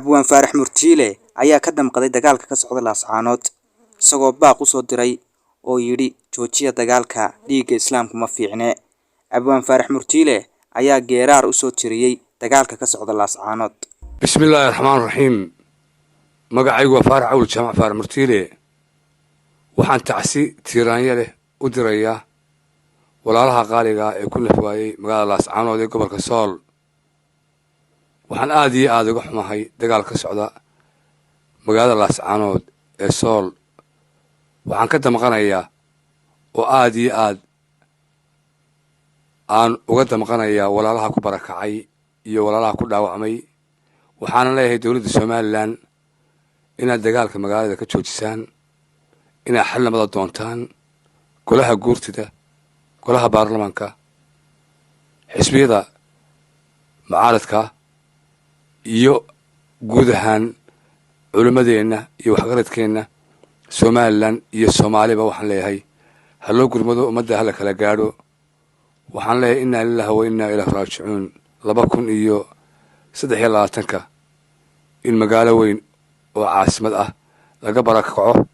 Abwaan Faarax Murtiile ayaa ka damqaday dagaalka ka socda Laascaanood isagoo baaq u soo diray oo yidhi joojiya dagaalka dhiigga islaamku ma fiicne. Abwaan Faarax Murtiile ayaa geeraar u soo tiriyay dagaalka ka socda Laascaanood. Bismillahir Rahmaanir Rahiim. Magacaygu waa Faarax Awil Jaamac Faarax Murtiile. Waxaan tacsi tiiraanya leh u dirayaa walaalaha qaaliga ee ku nafwaayay magaalada Laascaanood ee gobolka Sool. waxaan aad iyo aad uga xumahay dagaal ka socda magaalada Laascaanood ee Sool. waxaan ka damqanayaa oo aad iyo aad aan uga damqanayaa walaalaha ku barakacay iyo walaalaha ku dhaawacmay. waxaan leeyahay dawladda Soomaaliland inaad dagaalka magaalada ka joojisaan, inaad xal nabad doontaan, golaha guurtida, golaha baarlamaanka, xisbiyada mucaaradka iyo guud ahaan culimadeena iyo waxgaradkeena Soomaaliland iyo Soomaaliba. waxaan leeyahay ha loo gurmado ummadda hala kala gaadho. waxaan leeyahay inna lillahi wa inna ilaihi raaji'uun. 2023 in magaalo weyn oo caasimad ah laga barakaco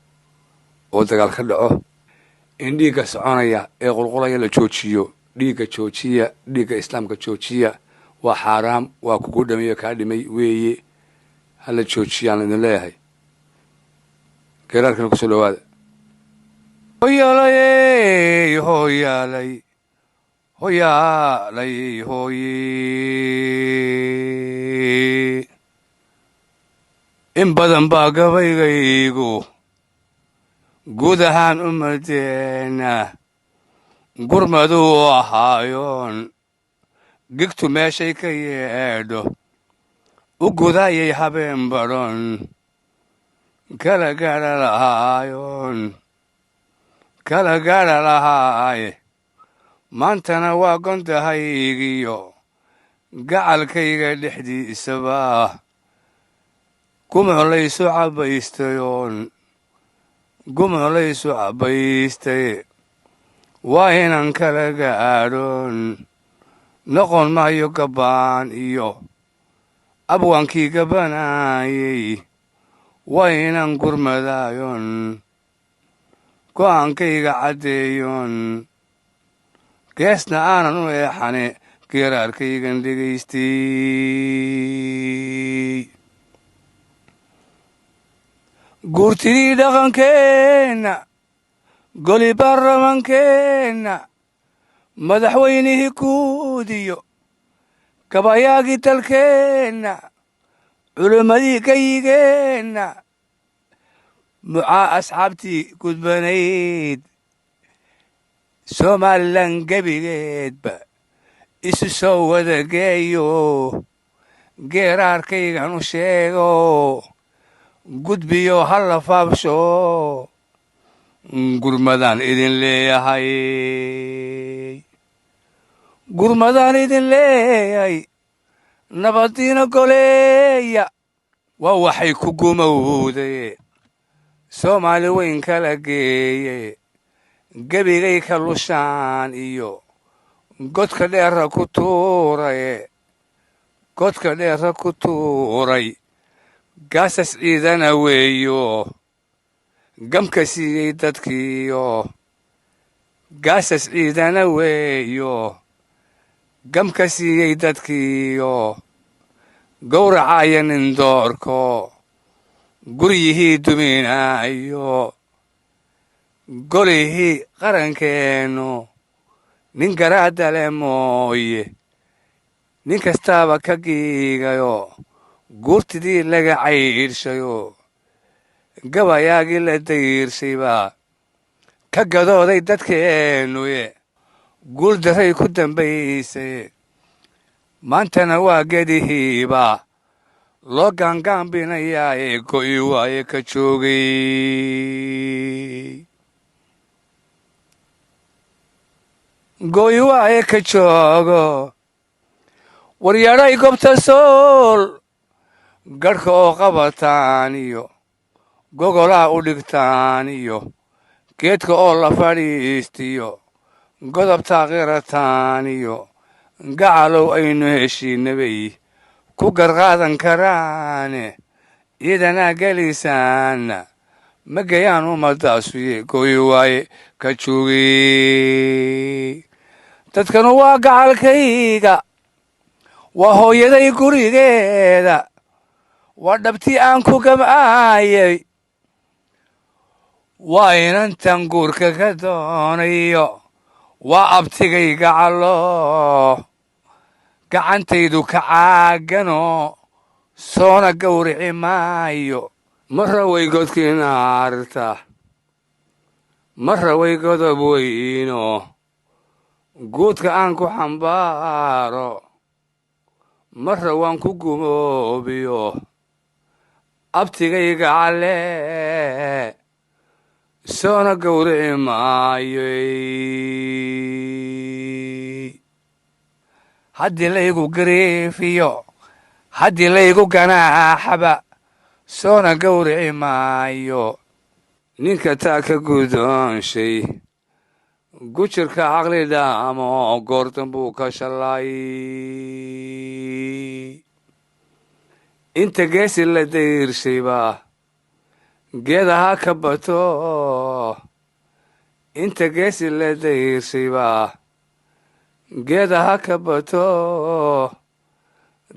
oo dagaal ka dhaco, in dhiigga soconaya ee qulqulaya la joojiyo. dhiigga joojiya, dhiigga islaamka joojiya. waa xaraam, waa kugu dhamiyo kaa dhimay weeye. hala joojiyaan idin leeyahay. geeraarkana kusoo dhawaada. hoyaalay hoyaalay hoyaalay hoye in badan baa gabaygaygu guud ahaan ummadeena gurmaduu ahaayoon gigtu meeshay ka yeedho u gudayay habeen badhon kala gaadha lahaaye. maantana waa gondahaygiyo gacalkayga dhexdiisaba gumuclaysu cabbaystay waa inaan kala gaadhon noqon maayo gabbaan iyo abwaankii gabbanaayay. waa inaan gurmadaayon go'aankayga caddeeyon geesna aanan u eexane geeraarkaygan dhegaystay. guurtidii dhaqankeenna, goli baarlamankeenna, madaxweynihii guudiyo gabayaagii dalkeenna, culimmadii gayigeenna, mucaa asxaabtii gudbanayd Somaliland gebigeedba isu soo wada geeyo geeraarkaygan u sheego gudbiyo halla faabsho gurmadaan idin leeyahay. nabadiina goleeya waa waxay ku gumowday Soomaali weyn kala geeye gebigay ka lushaan iyo godka dheera ku tuuray gaasas ciidana weeyo gamka siiyey dadkiyo gaasas ciidana weeyo gamka siiyey dadkiyo gowracaya nin doorko guryihii duminaayo golihii qarankeennu nin garaadale mooye nin kastaaba ka giigayo guurtidii laga caydhshayo gabayaagii la dayrshaybaa ka gadooday dadkeennuye guuldarray ku dambaysay. maantana waa gedihiiba loo gaangaambinayaa ee go'i waaye ka joogay. go'i waaye ka joogo waryadhay gobta Sool garhka oo qabataan iyo gogolaa u dhigtaan iyo geedka oo la fadhiistiyo godobtaa qirataan iyo gacalow aynu heshiinabay ku garqaadan karaane ciidana gelisaana ma gayaan ummaddaasuye gooyi waaye ka joogay dadkanu waa gacalkayga waa hooyaday gurigeeda waa dhabtii aan ku gam'aayay waa inantan guurka ka doonayo waa abtigayga callo gacantaydu ka caagano soona gawrici maayo marra way godkii naarta marra way godob weyno guudka aan ku xambaaro marra waan ku gumoobiyo abtigayga calle soona gawrici maayo haddii laygu gariifiyo haddii laygu ganaaxaba soona gawrici maayo ninka taa ka gudoonshay gujirka caqli dhaamo goortan buu ka shalay inta geesi la dayrsayba geedaha ka bato inta geesi la dayrsayba geedaha ka bato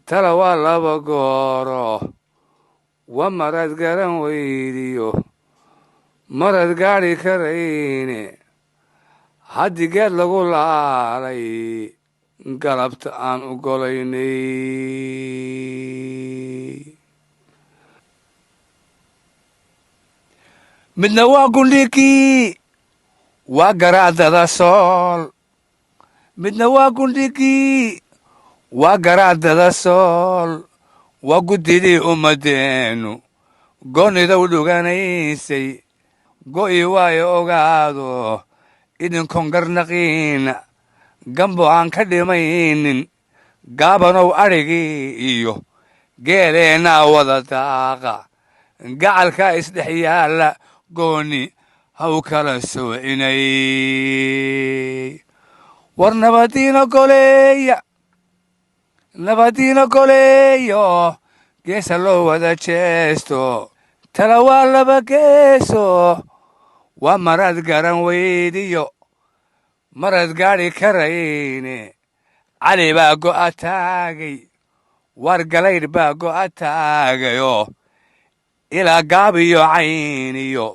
tala waa laba gooro waa marad garan weydiyo marad gaadhi karayne haddii geed lagu laalay galabta aan u golaynay midna waa gundhigii waa garaadada sool midna waa gundhigii waa garaadada sool waa guddidii ummaddeennu goonidaw dhuganaysay go'i waayo ogaado idinkon garnaqiina gambo aan ka dhimaynin gaabanow adhigii iyo geeleennaa wada daaqa gacalkaa isdhex yaalla gooni haw kala soocinay war nabadiina goleeyo geesa loo wada jeesto tala waa laba geeso waa marad garan weydiyo marad gaadhi karayne cali baa go'a taagay war galaydh baa go'a taagayo ilaa gaabiyo cayniyo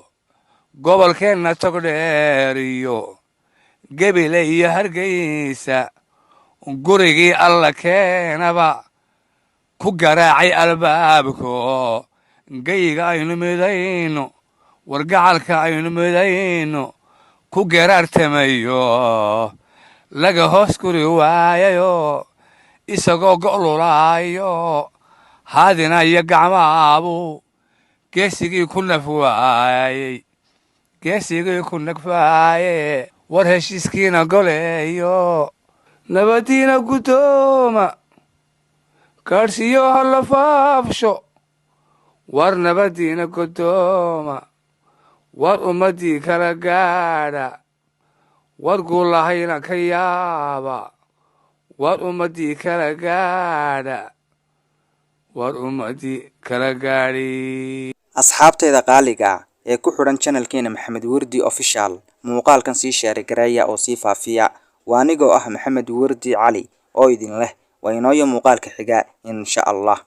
gobolkeenna togdheeriyo gebile iyo hargaysa gurigii alla keenaba ku garaacay albaabko gayga aynu midayno war gacalka aynu midayno ku geraartamayo laga hoos guri waayayo isagoo go'lulaayo haadinaya gacmaabu geesigii ku nagfaaye war heshiiskiina goleeyo nabadiina guddooma kaadhsiyo halla faafsho war nabadiina guddooma war ummaddii kala gaadha war guulahayna ka yaaba war ummaddii kala gaadha war ummaddii kala gaadhi asxaabteeda qaaliga ee ku xidhan channelkeena Maxamed Wardi Official muuqaalkan sii share gareeya oo sii faafiya waa anigoo ah Maxamed Wardi Cali oo idin leh waa inoo muuqaalka xiga insha Allah.